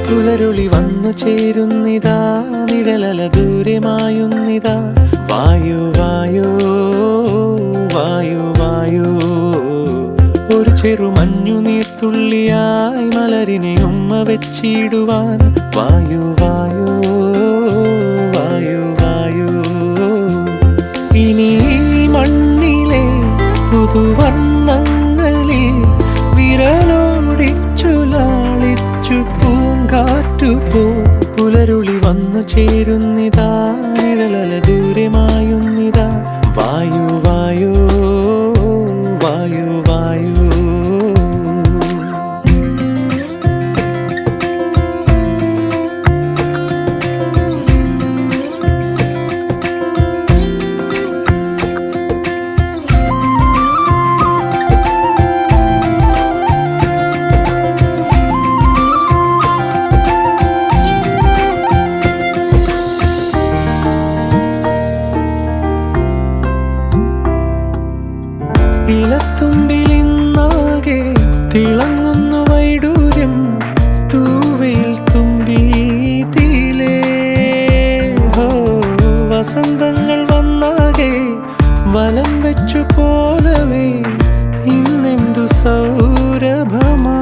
പുലരുളി വന്നു ചേരുന്നിതാ, നിഴലല ദൂരെ മായുന്നിതാ. വായു വായു വായു വായു, ഒരു ചെറു മഞ്ഞു നീർത്തുള്ളിയായി മലരിനെ ഉമ്മ വെച്ചിടുവാൻ. വായു വായു വായു വായു, ഇനി മണ്ണിലെ പുതുവർണ്ണങ്ങളിൽ വിരലോടിച്ചു ലാളിച്ചു പൂങ്കാറ്റുപോ. പുലരുളി വന്നു ചേരുന്നിതാ, നിഴലല ദൂരെ മായുന്നിതാ. വായു വായു വായു വായു. ഇലത്തുമ്പിലിന്നാകെ തിളങ്ങുന്നു വൈഡൂര്യം, തൂവയിൽ തുമ്പീതിലേ. ഹോ, വസന്തങ്ങൾ വന്നാകെ വലം വെച്ചു പോലവേ ഇന്നെന്തു സൗരഭമാ.